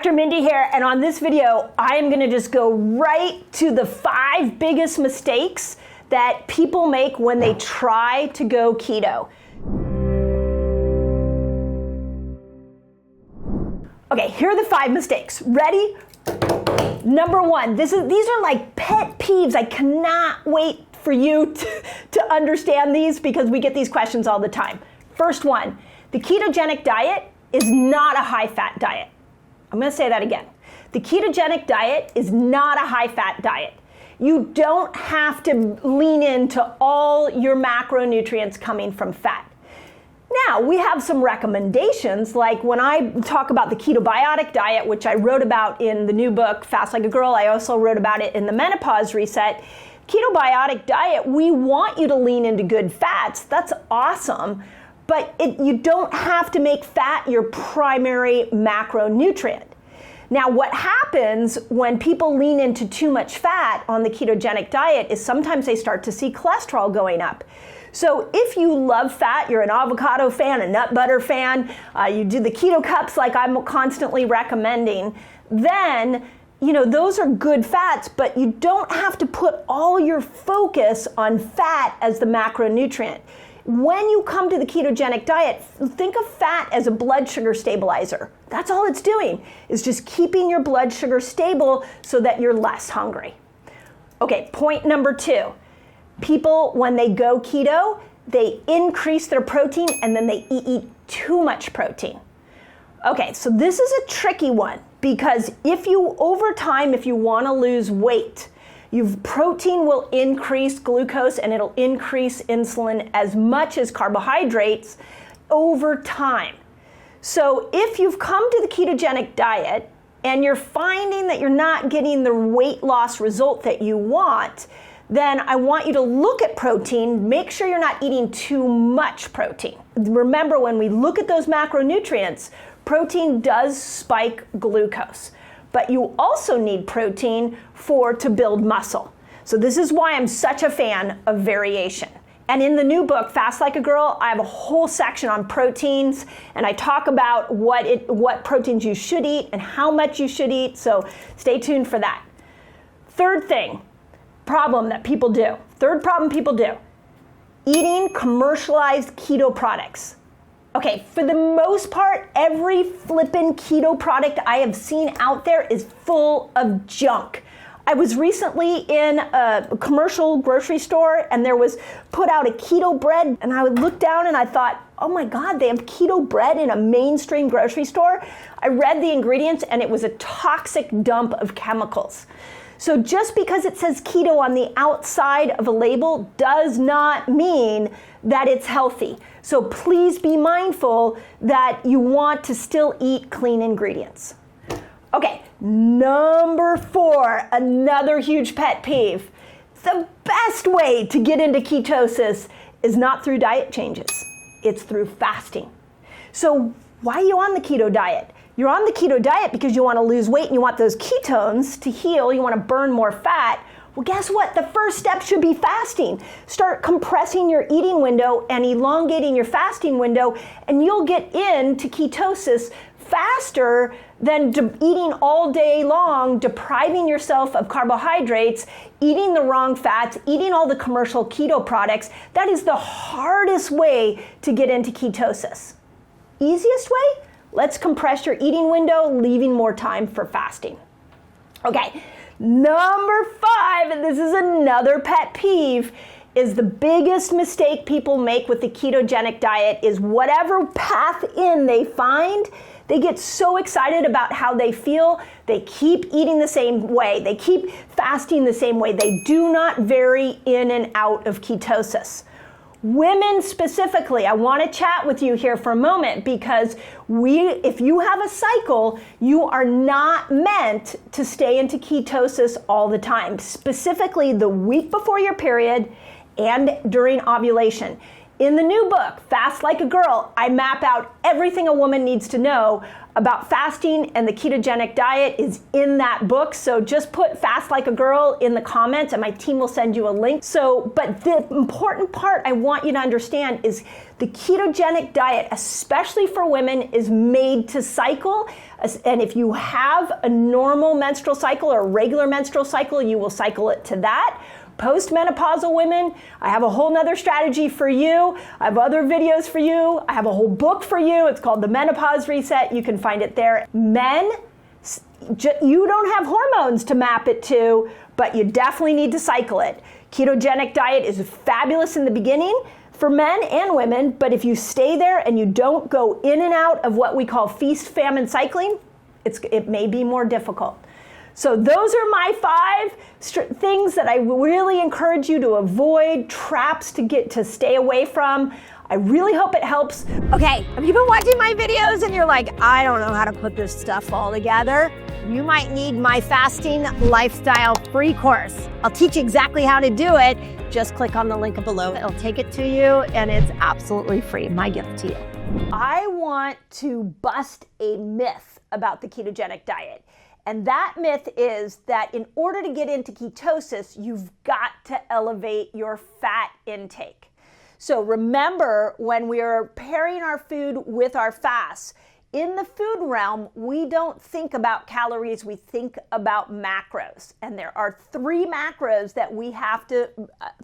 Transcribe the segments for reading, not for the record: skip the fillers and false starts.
Dr. Mindy here, and on this video, I am gonna just go right to the 5 biggest mistakes that people make when they try to go keto. Okay, here are the 5 mistakes. Ready? Number 1, these are like pet peeves. I cannot wait for you to understand these because we get these questions all the time. First one, the ketogenic diet is not a high-fat diet. I'm going to say that again. The ketogenic diet is not a high-fat diet. You don't have to lean into all your macronutrients coming from fat. Now, we have some recommendations, like when I talk about the ketobiotic diet, which I wrote about in the new book, Fast Like a Girl. I also wrote about it in the Menopause Reset. Ketobiotic diet, we want you to lean into good fats. That's awesome. But you don't have to make fat your primary macronutrient. Now, what happens when people lean into too much fat on the ketogenic diet is sometimes they start to see cholesterol going up. So if you love fat, you're an avocado fan, a nut butter fan, you do the keto cups like I'm constantly recommending, then those are good fats, but you don't have to put all your focus on fat as the macronutrient. When you come to the ketogenic diet, think of fat as a blood sugar stabilizer. That's all it's doing, is just keeping your blood sugar stable so that you're less hungry. Okay, point number 2. People, when they go keto, they increase their protein and then they eat too much protein. Okay, so this is a tricky one because over time, if you want to lose weight, protein will increase glucose and it'll increase insulin as much as carbohydrates over time. So if you've come to the ketogenic diet and you're finding that you're not getting the weight loss result that you want, then I want you to look at protein, make sure you're not eating too much protein. Remember, when we look at those macronutrients, protein does spike glucose. But you also need protein to build muscle. So this is why I'm such a fan of variation. And in the new book, Fast Like a Girl, I have a whole section on proteins, and I talk about what proteins you should eat and how much you should eat, so stay tuned for that. Third problem people do, eating commercialized keto products. Okay, for the most part, every flippin' keto product I have seen out there is full of junk. I was recently in a commercial grocery store and there was put out a keto bread, and I would look down and I thought, oh my God, they have keto bread in a mainstream grocery store? I read the ingredients and it was a toxic dump of chemicals. So just because it says keto on the outside of a label does not mean that it's healthy. So please be mindful that you want to still eat clean ingredients. Okay, number 4, another huge pet peeve. The best way to get into ketosis is not through diet changes. It's through fasting. So why are you on the keto diet? You're on the keto diet because you want to lose weight and you want those ketones to heal, you want to burn more fat. Well, guess what? The first step should be fasting. Start compressing your eating window and elongating your fasting window, and you'll get into ketosis faster than eating all day long, depriving yourself of carbohydrates, eating the wrong fats, eating all the commercial keto products. That is the hardest way to get into ketosis. Easiest way? Let's compress your eating window, leaving more time for fasting. Okay, number 5, and this is another pet peeve, is the biggest mistake people make with the ketogenic diet is whatever path in they find, they get so excited about how they feel, they keep eating the same way, they keep fasting the same way, they do not vary in and out of ketosis. Women specifically, I want to chat with you here for a moment because if you have a cycle, you are not meant to stay into ketosis all the time, specifically the week before your period and during ovulation. In the new book, Fast Like a Girl, I map out everything a woman needs to know about fasting, and the ketogenic diet is in that book. So just put Fast Like a Girl in the comments and my team will send you a link. But the important part I want you to understand is the ketogenic diet, especially for women, is made to cycle. And if you have a normal menstrual cycle or a regular menstrual cycle, you will cycle it to that. Postmenopausal women, I have a whole nother strategy for you. I have other videos for you. I have a whole book for you. It's called The Menopause Reset. You can find it there. Men, you don't have hormones to map it to, but you definitely need to cycle it. Ketogenic diet is fabulous in the beginning for men and women, but if you stay there and you don't go in and out of what we call feast-famine cycling, it may be more difficult. So those are my 5 things that I really encourage you to avoid, traps to stay away from. I really hope it helps. Okay, have you been watching my videos and you're like, I don't know how to put this stuff all together? You might need my fasting lifestyle free course. I'll teach you exactly how to do it. Just click on the link below. It'll take it to you and it's absolutely free. My gift to you. I want to bust a myth about the ketogenic diet. And that myth is that in order to get into ketosis, you've got to elevate your fat intake. So remember, when we are pairing our food with our fasts, in the food realm, we don't think about calories, we think about macros. And there are 3 macros that we have to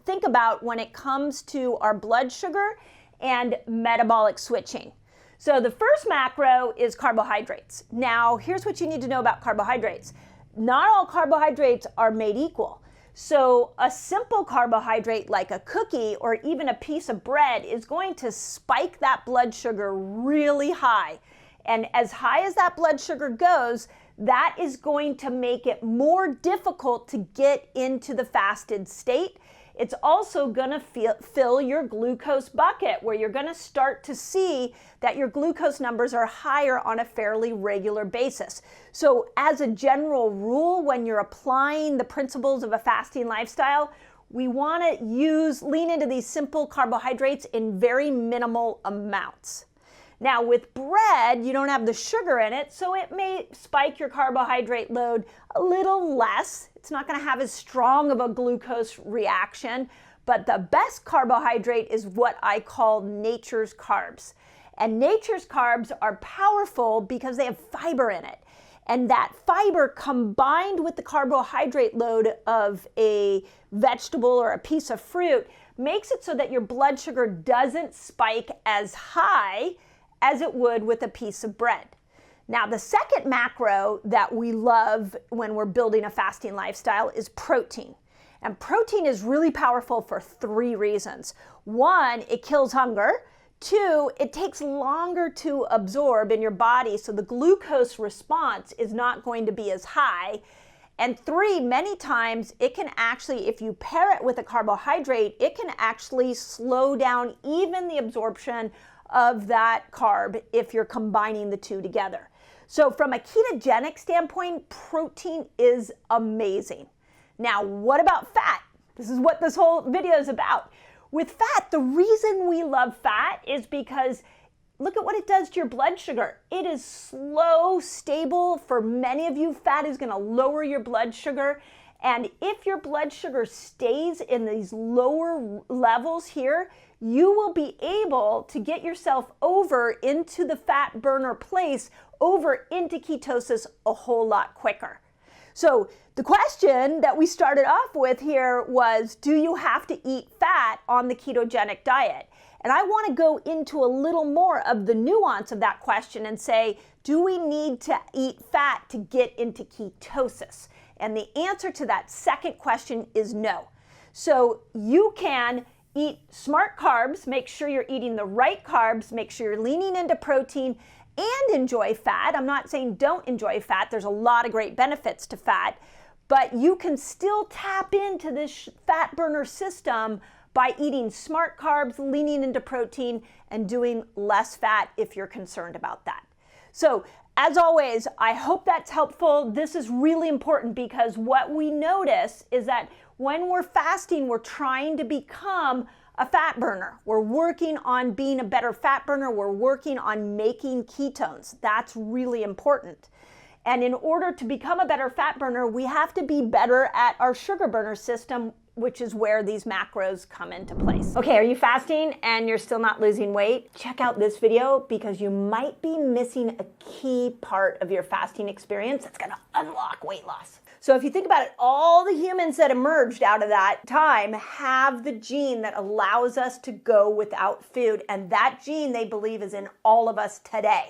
think about when it comes to our blood sugar and metabolic switching. So the first macro is carbohydrates. Now, here's what you need to know about carbohydrates. Not all carbohydrates are made equal. So a simple carbohydrate like a cookie or even a piece of bread is going to spike that blood sugar really high. And as high as that blood sugar goes, that is going to make it more difficult to get into the fasted state. It's also going to fill your glucose bucket, where you're going to start to see that your glucose numbers are higher on a fairly regular basis. So as a general rule, when you're applying the principles of a fasting lifestyle, we want to lean into these simple carbohydrates in very minimal amounts. Now with bread, you don't have the sugar in it, so it may spike your carbohydrate load a little less. It's not going to have as strong of a glucose reaction, but the best carbohydrate is what I call nature's carbs. And nature's carbs are powerful because they have fiber in it. And that fiber combined with the carbohydrate load of a vegetable or a piece of fruit makes it so that your blood sugar doesn't spike as high as it would with a piece of bread. Now, the second macro that we love when we're building a fasting lifestyle is protein. And protein is really powerful for 3 reasons. 1, it kills hunger. 2, it takes longer to absorb in your body, so the glucose response is not going to be as high. And 3, many times it can actually, if you pair it with a carbohydrate, it can actually slow down even the absorption of that carb if you're combining the 2 together. So from a ketogenic standpoint, protein is amazing. Now, what about fat? This is what this whole video is about. With fat, the reason we love fat is because look at what it does to your blood sugar. It is slow, stable. For many of you, fat is going to lower your blood sugar. And if your blood sugar stays in these lower levels here, you will be able to get yourself over into the fat burner place, over into ketosis a whole lot quicker. So the question that we started off with here was, do you have to eat fat on the ketogenic diet? And I want to go into a little more of the nuance of that question and say, do we need to eat fat to get into ketosis? And the answer to that second question is no. So you can eat smart carbs, make sure you're eating the right carbs, make sure you're leaning into protein, and enjoy fat. I'm not saying don't enjoy fat. There's a lot of great benefits to fat, but you can still tap into this fat burner system by eating smart carbs, leaning into protein, and doing less fat if you're concerned about that. So as always, I hope that's helpful. This is really important because what we notice is that when we're fasting, we're trying to become a fat burner. We're working on being a better fat burner. We're working on making ketones. That's really important. And in order to become a better fat burner, we have to be better at our sugar burner system, which is where these macros come into place. Okay, are you fasting and you're still not losing weight? Check out this video because you might be missing a key part of your fasting experience that's gonna unlock weight loss. So if you think about it, all the humans that emerged out of that time have the gene that allows us to go without food. And that gene, they believe, is in all of us today.